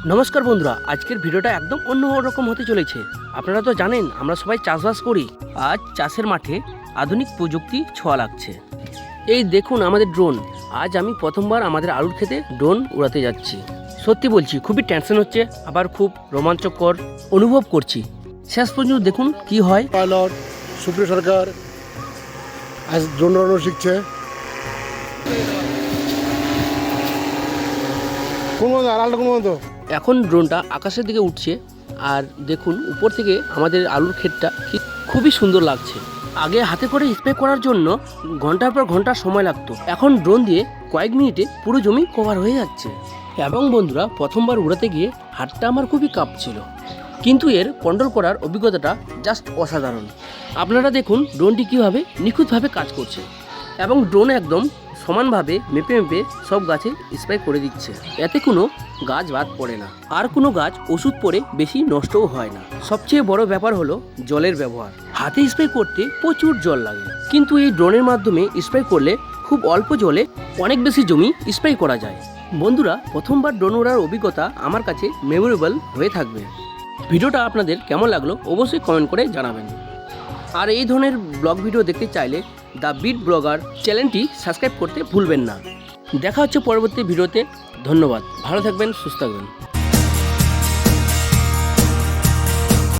নমস্কার বন্ধুরা, আজকের ভিডিওটা একদম অন্য রকম হতে চলেছে। আপনারা তো জানেন আমরা সবাই চাষবাস করি। আজ চাষের মাঠে আধুনিক প্রযুক্তি ছোঁয়া লাগছে। এই দেখুন আমাদের ড্রোন। আজ আমি প্রথমবার আমাদের আলুর ক্ষেতে ড্রোন উড়াতে যাচ্ছি। সত্যি বলছি, খুবই টেনশন হচ্ছে, আবার খুব রোমাঞ্চকর অনুভব করছি। শেষ পর্যন্ত দেখুন কি হয়। পাইলট সুপ্রিয় সরকার আজ ড্রোন উড়ানো শিখছে। কোন মতো আড়ালটা কোন মতো এখন ড্রোনটা আকাশের দিকে উঠছে, আর দেখুন উপর থেকে আমাদের আলুর ক্ষেতটা খুবই সুন্দর লাগছে। আগে হাতে করে স্প্রে করার জন্য ঘন্টার পর ঘন্টা সময় লাগতো, এখন ড্রোন দিয়ে কয়েক মিনিটে পুরো জমি কভার হয়ে যাচ্ছে। এবং বন্ধুরা, প্রথমবার উড়াতে গিয়ে হাতটা আমার খুবই কাঁপছিল, কিন্তু এর কন্ট্রোল করার অভিজ্ঞতাটা জাস্ট অসাধারণ। আপনারা দেখুন ড্রোনটি কীভাবে নিখুঁতভাবে কাজ করছে, এবং ড্রোন একদম সমানভাবে মেপে মেপে সব গাছে স্প্রে করে দিচ্ছে। এতে কোনো গাছ বাদ পড়ে না, আর কোনো গাছ ওষুধ পড়ে বেশি নষ্টও হয় না। সবচেয়ে বড় ব্যাপার হলো জলের ব্যবহার। হাতে স্প্রে করতে প্রচুর জল লাগে, কিন্তু এই ড্রোনের মাধ্যমে স্প্রে করলে খুব অল্প জলে অনেক বেশি জমি স্প্রে করা যায়। বন্ধুরা, প্রথমবার ড্রোন ওড়ার অভিজ্ঞতা আমার কাছে মেমোরেবল হয়ে থাকবে। ভিডিওটা আপনাদের কেমন লাগলো অবশ্যই কমেন্ট করে জানাবেন। আর এই ধরনের ব্লগ ভিডিও দেখতে চাইলে দ্য বিট ব্লগার চ্যানেলটি সাবস্ক্রাইব করতে ভুলবেন না। দেখা হচ্ছে পরবর্তী ভিডিওতে। ধন্যবাদ, ভালো থাকবেন, সুস্থ থাকবেন।